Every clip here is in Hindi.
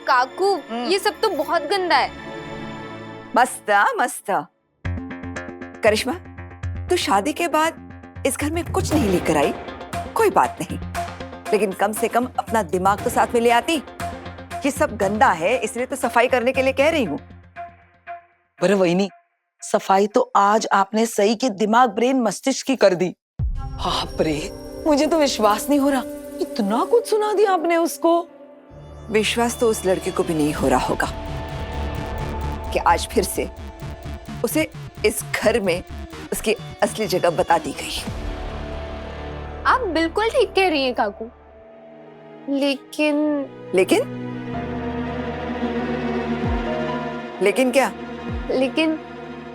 काकू ये सब तो बहुत गंदा है। मस्त मस्त। करिश्मा, तू शादी के बाद इस घर में कुछ नहीं लेकर आई, कोई बात नहीं, लेकिन कम से कम अपना दिमाग तो साथ में ले आती। ये सब गंदा है इसलिए तो सफाई करने के लिए कह रही हूँ। पर वहीनी, सफाई तो आज आपने सही के दिमाग, ब्रेन, मस्तिष्क की कर दी। बाप रे, मुझे तो विश्वास नहीं हो रहा, इतना कुछ सुना दिया आपने उसको। विश्वास तो उस लड़के को भी नहीं हो रहा होगा कि आज फिर से उसे इस घर में उसकी असली जगह बता दी गई। आप बिल्कुल ठीक कह रही हैं काकू, लेकिन लेकिन क्या? लेकिन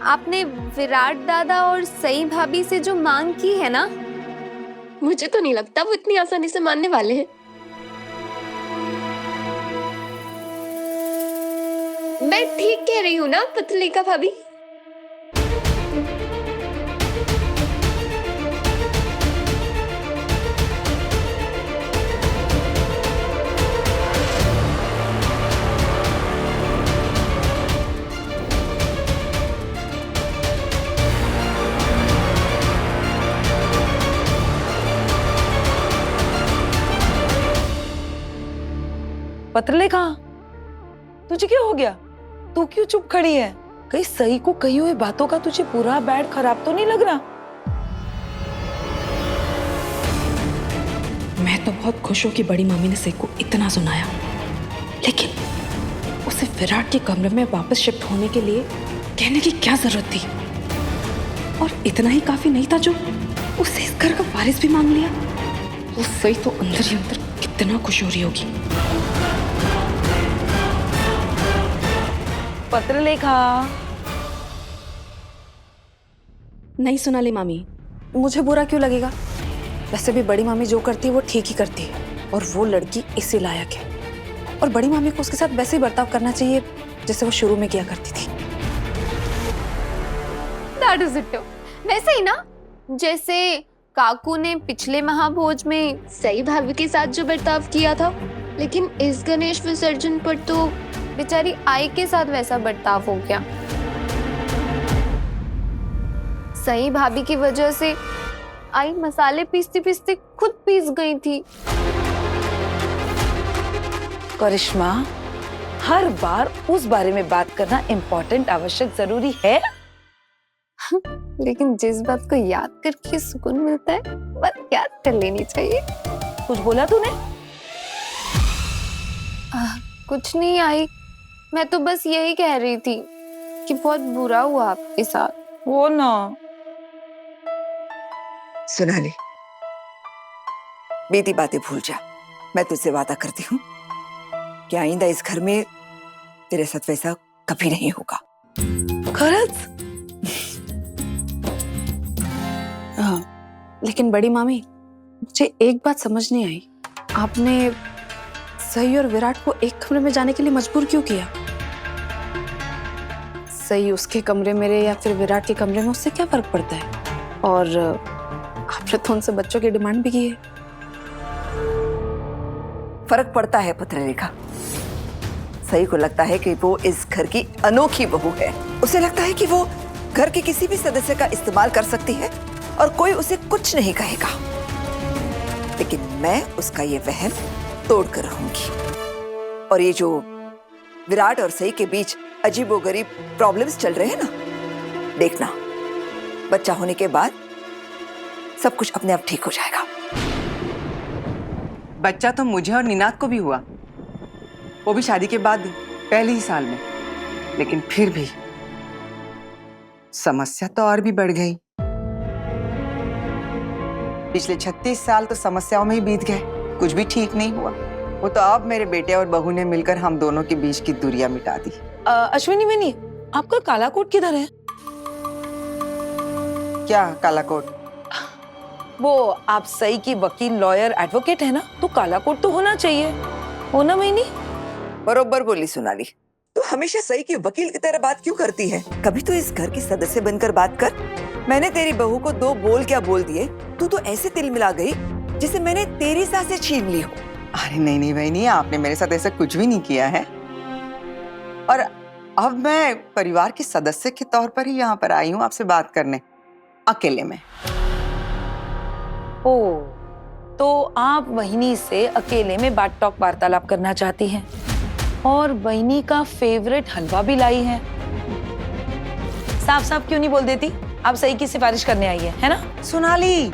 आपने विराट दादा और सई भाभी से जो मांग की है ना, मुझे तो नहीं लगता वो इतनी आसानी से मानने वाले हैं। मैं ठीक कह रही हूँ ना पतलिका भाभी? पत्रले कहाँ? तुझे क्या हो गया? तू क्यों चुप खड़ी है? कहीं सही को कही हुई बातों का तुझे बुरा बैड खराब तो नहीं लग रहा? मैं तो बहुत खुश हूं कि बड़ी मम्मी ने सही को इतना सुनाया, लेकिन उसे विराट के कमरे में वापस शिफ्ट होने के लिए कहने की क्या जरूरत थी? और इतना ही काफी नहीं था जो उसे इस घर का वारिस भी मांग लिया। वो सही तो अंदर ही अंदर कितना खुश हो रही होगी। पत्र लेखा नहीं सुना ली मामी, मुझे बुरा क्यों लगेगा? वैसे भी बड़ी मामी जो करती है वो ठीक ही करती है, और वो लड़की इसी लायक है। और बड़ी मामी को उसके साथ वैसे ही बर्ताव करना चाहिए जैसे वो शुरू में किया करती थी। That is it. वैसे ही ना, जैसे काकू ने पिछले महाभोज में सई भाभी के साथ जो बर्ताव किया था, लेकिन इस गणेश विसर्जन पर तो बेचारी आई के साथ वैसा बर्ताव हो गया। सई भाभी की वजह से आई मसाले पीसती पीसती खुद पीस गई थी। करिश्मा, हर बार उस बारे में बात करना इम्पोर्टेंट, आवश्यक, जरूरी है? लेकिन जिस बात को याद करके सुकून मिलता है, बात याद कर लेनी चाहिए। कुछ बोला तूने? कुछ नहीं आई, मैं तो बस यही कह रही थी कि बहुत बुरा हुआ आपके साथ। वो ना। सोनाली, बीती बातें भूल जा। मैं तुझसे वादा करती हूँ कि आइंदा इस घर में तेरे साथ वैसा कभी नहीं होगा। खरच? लेकिन बड़ी मामी, मुझे एक बात समझ नहीं आई, आपने सई और विराट को एक कमरे में जाने के लिए मजबूर क्यों किया? सई उसके कमरे में रहे या फिर विराट के कमरे में, उससे क्या फर्क पड़ता है? और आपने तो उनसे बच्चों की डिमांड भी की है। फर्क पड़ता है पत्रलेखा। सही को लगता है कि वो इस घर की अनोखी बहू है। उसे लगता है कि वो घर के किसी भी सदस्य का इस्तेमाल कर सकती है और कोई उसे कुछ नहीं कहेगा। लेकिन मैं उसका ये वहम तोड़ कर रहूंगी। और ये जो विराट और सई के बीच अजीबोगरीब प्रॉब्लम्स चल रहे हैं ना, देखना बच्चा होने के बाद सब कुछ अपने आप ठीक हो जाएगा। बच्चा तो मुझे और निनाद को भी हुआ, वो भी शादी के बाद पहले ही साल में। लेकिन फिर भी समस्या तो और भी बढ़ गई। पिछले 36 साल तो समस्याओं में ही बीत गए, कुछ भी ठीक नहीं हुआ। वो तो अब मेरे बेटे और बहू ने मिलकर हम दोनों के बीच की दूरियां मिटा दी। अश्विनी बेनी, आपका काला कोट किधर है? क्या काला कोट? वो आप सही की वकील, लॉयर, एडवोकेट है ना, तो काला कोट तो होना चाहिए, हो ना बेनी? बरोबर बोली सोनाली। तू हमेशा सही की वकील की तरह बात क्यों करती है? कभी तो इस घर की सदस्य बनकर बात कर। मैंने तेरी बहू को 2 बोल क्या बोल दिए, तू तो ऐसे तिल मिला गई जैसे मैंने तेरी सांसें छीन ली हो। अरे नहीं नहीं बहनी, आपने मेरे साथ ऐसा कुछ भी नहीं किया है। और अब मैं परिवार के सदस्य के तौर पर ही यहाँ पर आई हूँ आपसे बात करने, अकेले में। ओ, तो आप वहिनी से अकेले में बात टॉक वार्तालाप करना चाहती हैं और वहिनी का फेवरेट हलवा भी लाई है। साफ साफ क्यों नहीं बोल देती आप सही की सिफारिश करने आई है ना? सोनाली,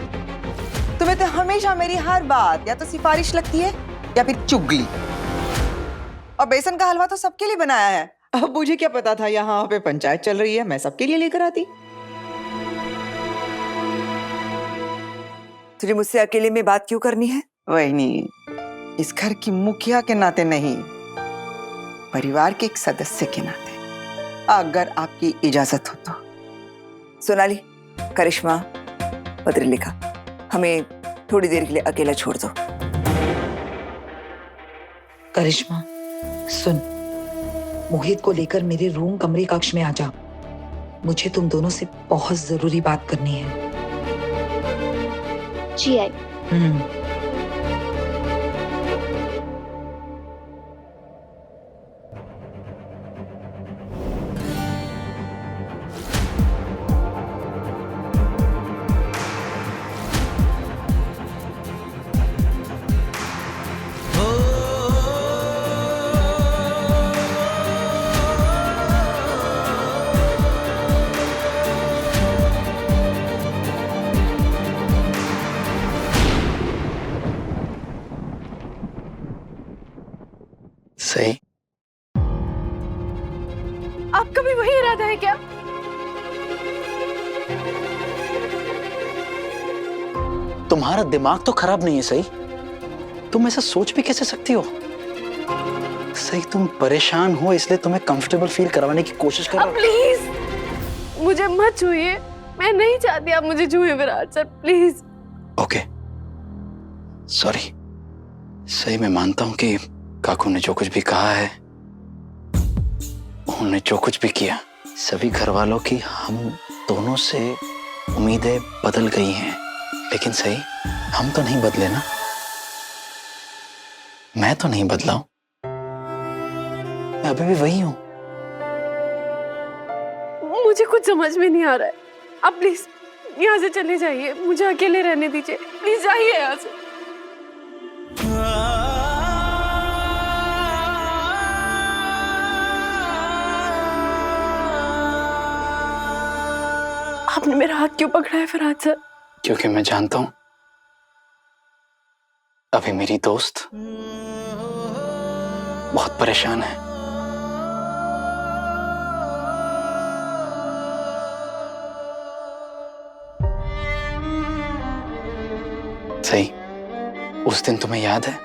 तुम्हें तो हमेशा मेरी हर बात या तो सिफारिश लगती है या फिर चुगली। और बेसन का हलवा तो सबके लिए बनाया है। अब मुझे क्या पता था यहाँ पे पंचायत चल रही है, मैं सबके लिए लेकर आती। तुझे मुझसे अकेले में बात क्यों करनी है? वही नहीं, इस घर की मुखिया के नाते नहीं, परिवार के एक सदस्य के नाते, अगर आपकी इजाजत हो तो। सोनाली, करिश्मा, पत्रलेखा, हमें थोड़ी देर के लिए अकेला छोड़ दो। करिश्मा सुन, मोहित को लेकर मेरे रूम कमरे कक्ष में आ जा। मुझे तुम दोनों से बहुत जरूरी बात करनी है। जी आई। सही। आपका भी वही इरादा है क्या? तुम्हारा दिमाग तो खराब नहीं है सही? तुम ऐसा सोच भी कैसे सकती हो? सही, तुम परेशान हो इसलिए तुम्हें कंफर्टेबल फील करवाने की कोशिश कर रहा हूं। प्लीज मुझे मत छूइए, मैं नहीं चाहती आप मुझे छूए Virat sir, please. Okay, sorry. सही, मैं मानता हूं कि काकू ने जो कुछ भी कहा है, उन्होंने जो कुछ भी किया, सभी घर वालों की हम दोनों से उम्मीदें बदल गई हैं। लेकिन सही, हम तो नहीं बदले ना। मैं तो नहीं बदला हूं, मैं अभी भी वही हूं। मुझे कुछ समझ में नहीं आ रहा है, आप प्लीज यहाँ से चले जाइए, मुझे अकेले रहने दीजिए, प्लीज जाइए यहाँ से। आपने मेरा हाथ क्यों पकड़ा है फरहाद सर? क्योंकि मैं जानता हूं अभी मेरी दोस्त बहुत परेशान है। सही, उस दिन तुम्हें याद है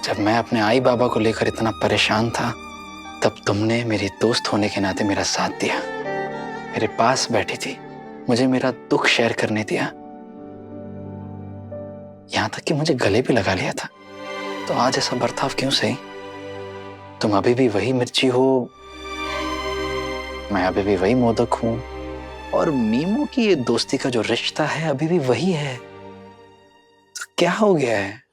जब मैं अपने आई बाबा को लेकर इतना परेशान था, तब तुमने मेरी दोस्त होने के नाते मेरा साथ दिया, मेरे पास बैठी थी, मुझे मेरा दुख शेयर करने दिया, यहां तक कि मुझे गले भी लगा लिया था। तो आज ऐसा बर्ताव क्यों सही? तुम अभी भी वही मिर्ची हो, मैं अभी भी वही मोदक हूं, और मीमू की ये दोस्ती का जो रिश्ता है अभी भी वही है। तो क्या हो गया है?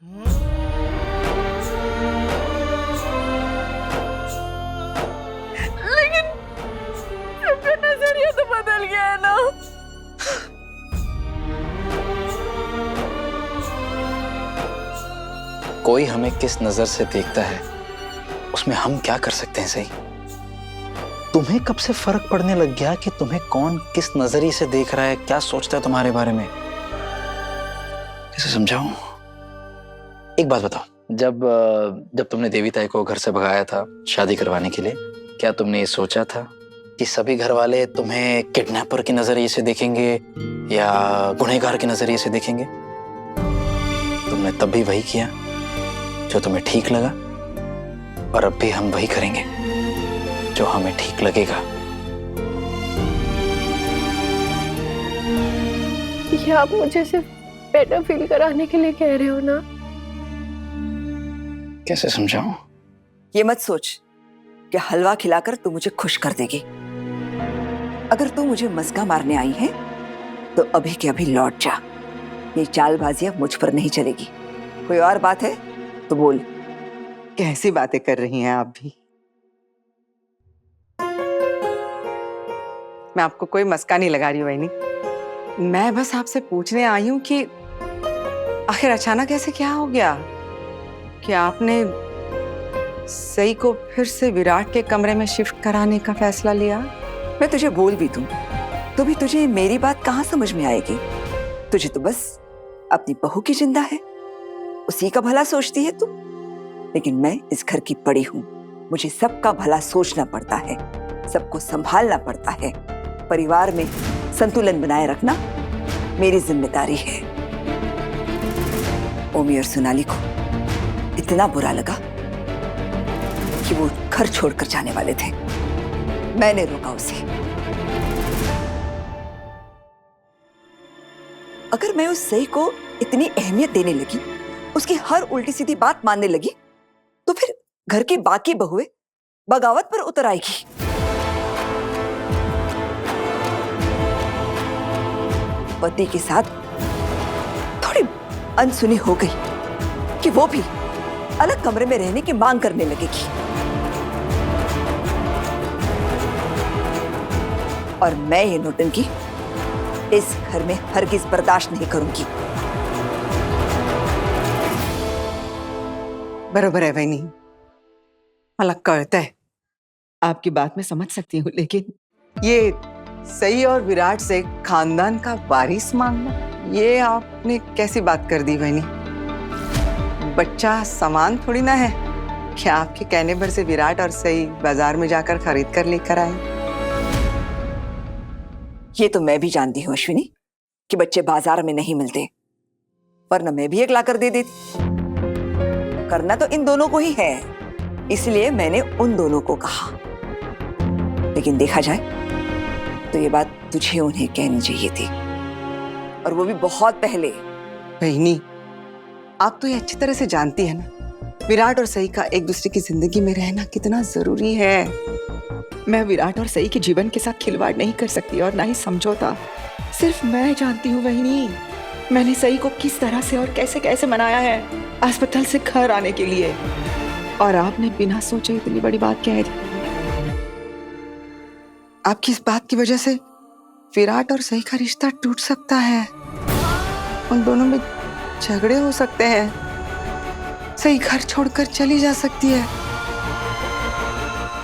लेकिन सबका नजरिया तो बदल गया है ना। कोई हमें किस नजर से देखता है उसमें हम क्या कर सकते हैं सही? तुम्हें कब से फर्क पड़ने लग गया कि तुम्हें कौन किस नजरिए से देख रहा है, क्या सोचता है तुम्हारे बारे में? कैसे समझाऊं? एक बात बताओ, जब तुमने देवी ताई को घर से भगाया था शादी करवाने के लिए, क्या तुमने ये सोचा था कि सभी घर वाले तुम्हें किडनैपर के नजरिए से देखेंगे या गुनहगार के नजरिए से देखेंगे? तुमने तब भी वही किया जो तुम्हें ठीक लगा, और अब भी हम वही करेंगे जो हमें ठीक लगेगा। ये आप मुझे सिर्फ बेटर फील कराने के लिए कह रहे हो ना? कैसे समझाऊं? ये मत सोच कि हलवा खिलाकर तू मुझे खुश कर देगी। अगर तू मुझे मस्का मारने आई है तो अभी के अभी लौट जा। ये चालबाजी अब मुझ पर नहीं चलेगी। कोई और बात है तो बोल। कैसी बातें कर रही हैं आप भी? मैं आपको कोई मस्का नहीं लगा रही हूँ बहनी। मैं बस आपसे पूछने आई हूँ कि आखिर अचानक ऐसे क्या हो गया कि आपने सई को फिर से विराट के कमरे में शिफ्ट कराने का फैसला लिया? मैं तुझे बोल भी दूं तो भी तुझे मेरी बात कहाँ समझ में आएगी। तुझे तो बस अपनी बहू की चिंता है, उसी का भला सोचती है तू। लेकिन मैं इस घर की बड़ी हूँ, मुझे सबका भला सोचना पड़ता है, सबको संभालना पड़ता है। परिवार में संतुलन बनाए रखना मेरी जिम्मेदारी है। ओमी और सोनाली को इतना बुरा लगा कि वो घर छोड़कर जाने वाले थे। मैंने रोका उसे। अगर मैं उस सई को इतनी अहमियत देने लगी, उसकी हर उल्टी सीधी बात मानने लगी, तो फिर घर की बाकी बहुएं बगावत पर उतर आएगी। पति के साथ थोड़ी अनसुनी हो गई कि वो भी अलग कमरे में रहने की मांग करने लगेगी। और मैं ये नौटंकी इस घर में हरगिज बर्दाश्त नहीं करूंगी। बरोबर है बहनी, मला कळतंय, आपकी बात मैं समझ सकती हूँ, लेकिन ये सई और विराट से खानदान का वारिस मांगना, ये आपने कैसी बात कर दी बहनी? बच्चा सामान थोड़ी ना है क्या आपके कहने भर से विराट और सई बाजार में जाकर खरीद कर लेकर आए? ये तो मैं भी जानती हूँ अश्विनी कि बच्चे बाजार में नहीं मिलते, वरना मैं भी एक लाकर दे देती। करना तो इन दोनों को ही है, इसलिए मैंने उन दोनों को कहा। लेकिन देखा जाए तो ये बात तुझे उन्हें कहनी चाहिए थी, और वो भी बहुत पहले। बहनी, आप तो ये अच्छी तरह से जानती है ना, विराट और सई का एक दूसरे की जिंदगी में रहना कितना जरूरी है। मैं विराट और सई के जीवन के साथ खिलवाड़ नहीं कर सकती और ना ही समझौता। सिर्फ मैं जानती हूँ बहनी, मैंने सई को किस तरह से और कैसे कैसे मनाया है अस्पताल से घर आने के लिए, और आपने बिना सोचे इतनी बड़ी बात कह दी। आपकी इस बात की वजह से विराट और सई का रिश्ता टूट सकता है, उन दोनों में झगड़े हो सकते हैं, सई घर छोड़कर चली जा सकती है,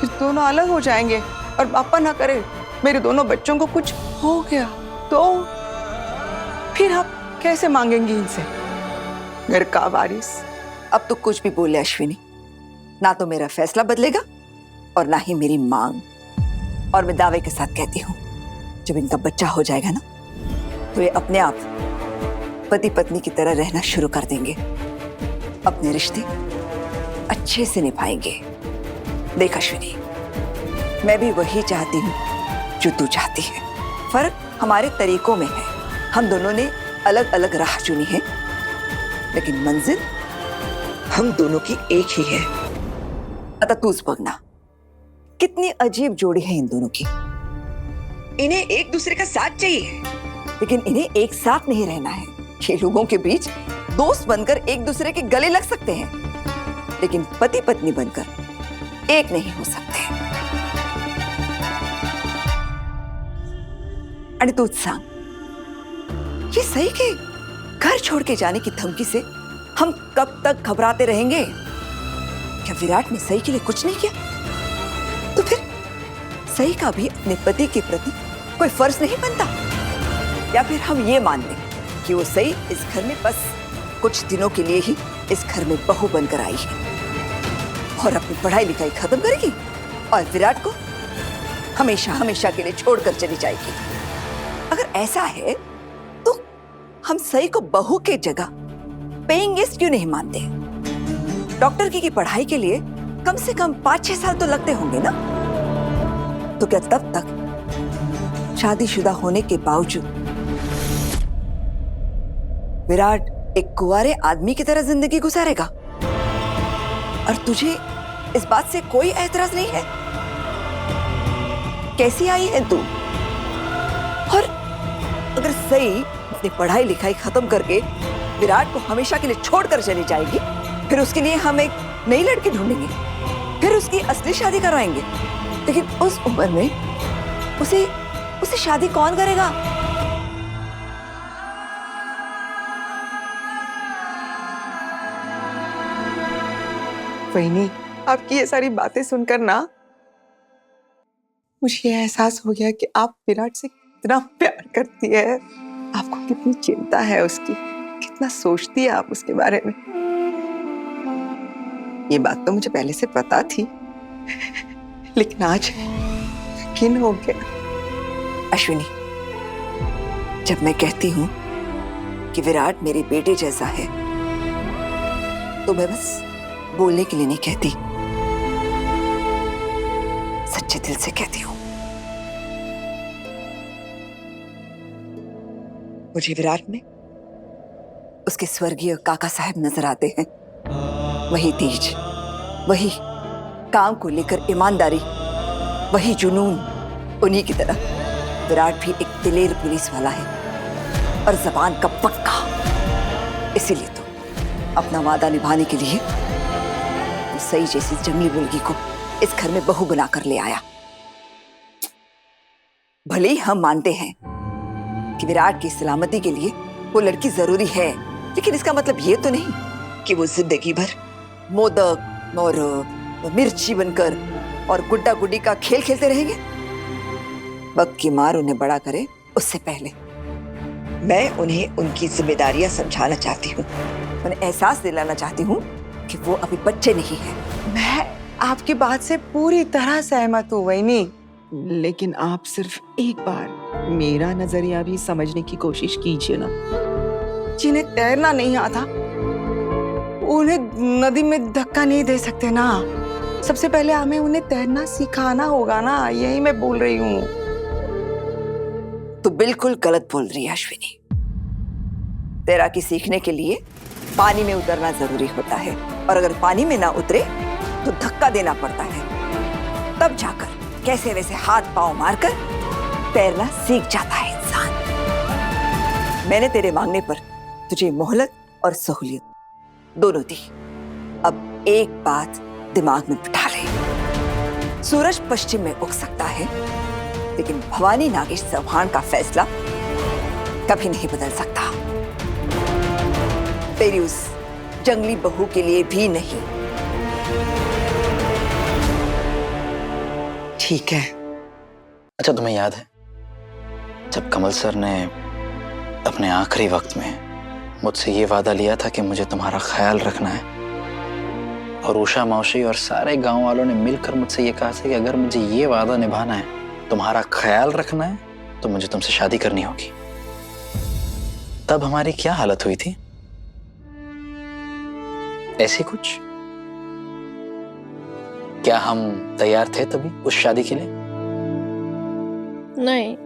फिर दोनों अलग हो जाएंगे, और पापा ना करे मेरे दोनों बच्चों को कुछ हो गया तो फिर आप कैसे मांगेंगी इनसे घर का वारिस? अब तो कुछ भी बोले अश्विनी, ना तो मेरा फैसला बदलेगा और ना ही मेरी मांग। और मैं दावे के साथ कहती हूँ, जब इनका बच्चा हो जाएगा ना, तो ये अपने आप पति पत्नी की तरह रहना शुरू कर देंगे, अपने रिश्ते अच्छे से निभाएंगे। देख अश्विनी, मैं भी वही चाहती हूँ जो तू चाहती है। फर्क हमारे तरीकों में है, हम दोनों ने अलग अलग राह चुनी है, लेकिन मंजिल हम दोनों की एक ही है। अतः तू समझना, कितनी अजीब जोड़ी है इन दोनों की। इन्हें एक दूसरे का साथ चाहिए, लेकिन इन्हें एक साथ नहीं रहना है। ये लोगों के बीच दोस्त बनकर एक दूसरे के गले लग सकते हैं, लेकिन पति पत्नी बनकर एक नहीं हो सकते। आणि तूच सांग, ये सही के घर छोड़ के जाने की धमकी से हम कब तक घबराते रहेंगे? क्या विराट ने सही के लिए कुछ नहीं किया? तो फिर सही का भी अपने पति के प्रति कोई फर्ज नहीं बनता? या फिर हम ये मान लें कि वो सही इस घर में बस कुछ दिनों के लिए ही इस घर में बहू बनकर आई है और अपनी पढ़ाई लिखाई खत्म करेगी और विराट को हमेशा हमेशा के लिए छोड़कर चली जाएगी? अगर ऐसा है तो हम सही को बहू के जगह पेइंग गेस्ट क्यों नहीं मानते? डॉक्टर की पढ़ाई के लिए कम से कम 5-6 साल तो लगते होंगे ना? तो क्या तब तक शादीशुदा होने के बावजूद विराट एक कुंवारे आदमी की तरह जिंदगी गुजारेगा और तुझे इस बात से कोई एतराज नहीं है? कैसी आई है तू? और अगर सही अपनी पढ़ाई लिखाई खत्म करके विराट को हमेशा के लिए छोड़कर चली जाएगी, फिर उसके लिए हम एक नई लड़की ढूंढेंगे, फिर उसकी असली शादी करवाएंगे। लेकिन उस उम्र में उसे उसे शादी कौन करेगा? वहीनी, आपकी ये सारी बातें सुनकर ना मुझे ये एहसास हो गया कि आप विराट से कितना प्यार करती है, आपको कितनी चिंता है उसकी, कितना सोचती है आप उसके बारे में। ये बात तो मुझे पहले से पता थी, लेकिन आज यकीन हो गया। अश्विनी, जब मैं कहती हूँ कि विराट मेरे बेटे जैसा है, तो मैं बस बोलने के लिए नहीं कहती, सच्चे दिल से कहती हूँ। मुझे विराट में उसके स्वर्गीय काका साहब नजर आते हैं। वही तेज, वही काम को लेकर ईमानदारी, वही जुनून। उन्हीं की तरह विराट भी एक दिलेर पुलिस वाला है और जबान का पक्का। इसीलिए तो अपना वादा निभाने के लिए वो सई जैसी जंगली मुर्गी को इस घर में बहू बनाकर ले आया। भले ही हम मानते हैं कि विराट की सलामती के लिए वो लड़की जरूरी है, लेकिन इसका मतलब ये तो नहीं कि वो जिंदगी भर मोदक और मिर्ची बनकर और गुड्डा गुड्डी का खेल खेलते रहेंगे। वक्त की मार उन्हें बड़ा करे उससे पहले मैं उन्हें उनकी जिम्मेदारियां समझाना चाहती हूँ, उन्हें एहसास दिलाना चाहती हूँ कि वो अभी बच्चे नहीं हैं। मैं आपकी बात से पूरी तरह सहमत हूँ वहीनी, लेकिन आप सिर्फ एक बार मेरा नजरिया भी समझने की कोशिश कीजिए ना। जिन्हें तैरना नहीं आता उन्हें नदी में धक्का नहीं दे सकते ना। सबसे पहले हमें उन्हें तैरना सिखाना होगा ना, यही मैं बोल रही हूँ। तो बिल्कुल गलत बोल रही है अश्विनी। तैराकी सीखने के लिए पानी में उतरना जरूरी होता है, और अगर पानी में ना उतरे तो धक्का देना पड़ता है, तब जाकर कैसे वैसे हाथ पांव मारकर तैरना सीख जाता है इंसान। मैंने तेरे मांगने पर तुझे मोहलत और सहूलियत दोनों दी। अब एक बात दिमाग में बिठा ले, सूरज पश्चिम में उग सकता है, लेकिन भवानी नागेश चौहान का फैसला कभी नहीं बदल सकता। तेरी उस जंगली बहू के लिए भी नहीं। ठीक है। अच्छा, तुम्हें याद है जब कमल सर ने अपने आखिरी वक्त में मुझसे ये वादा लिया था कि मुझे तुम्हारा ख्याल रखना है, और उषा मौसी और सारे गांव वालों ने मिलकर मुझसे ये कहा था कि अगर मुझे ये वादा निभाना है, तुम्हारा ख्याल रखना है, तो मुझे तुमसे शादी करनी होगी। तब हमारी क्या हालत हुई थी? ऐसी कुछ? क्या हम तैयार थे तभी उस शादी के लिए? नहीं,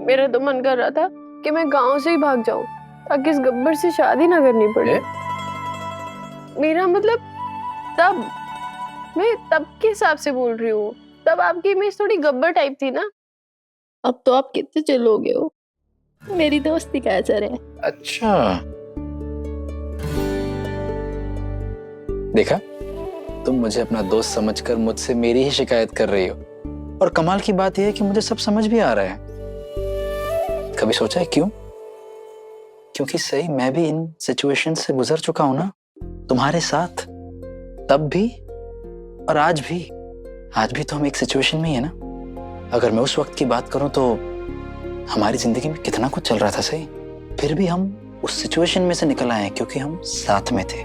मेरा तो मन कर रहा था कि मैं गांव से ही भाग जाऊं ताकि इस गब्बर से शादी ना करनी पड़े। मेरा मतलब तब, मैं तब के हिसाब से बोल रही हूँ। तब आपकी इमेज थोड़ी गब्बर टाइप थी ना। अब तो आप कितने चिल हो गए हो। मेरी दोस्ती का असर है। अच्छा, देखा, तुम मुझे अपना दोस्त समझकर मुझसे मेरी ही शिकायत कर रही हो। और कमाल की बात यह है कि मुझे सब समझ भी आ रहा है। कभी सोचा है क्यों? क्योंकि सही मैं भी इन सिचुएशन से गुजर चुका हूं ना, तुम्हारे साथ। तब भी और आज भी। आज भी तो हम एक सिचुएशन में ही है ना। अगर मैं उस वक्त की बात करूं तो हमारी जिंदगी में कितना कुछ चल रहा था सही, फिर भी हम उस सिचुएशन में से निकल आए क्योंकि हम साथ में थे।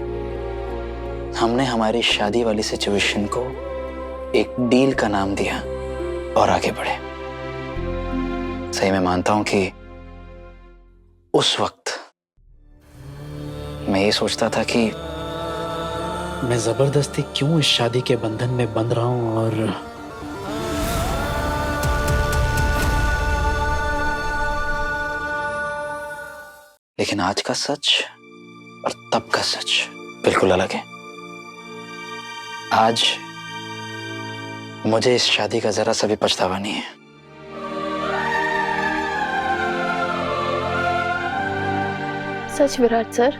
हमने हमारी शादी वाली सिचुएशन को एक डील का नाम दिया और आगे बढ़े। सही मैं मानता हूं कि उस वक्त मैं ये सोचता था कि मैं जबरदस्ती क्यों इस शादी के बंधन में बंध रहा हूं, और लेकिन आज का सच और तब का सच बिल्कुल अलग है। आज मुझे इस शादी का जरा सा भी पछतावा नहीं है। सच विराट सर?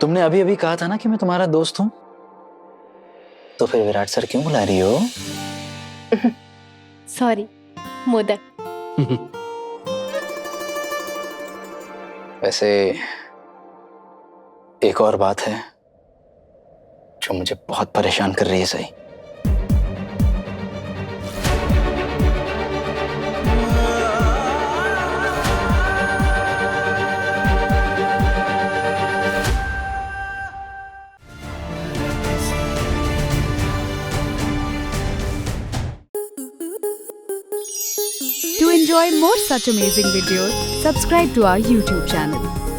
तुमने अभी अभी कहा था ना कि मैं तुम्हारा दोस्त हूं, तो फिर विराट सर क्यों बुला रही हो? सॉरी, मोदक। वैसे एक और बात है जो मुझे बहुत परेशान कर रही है सही। To enjoy more such amazing videos, subscribe to our YouTube channel.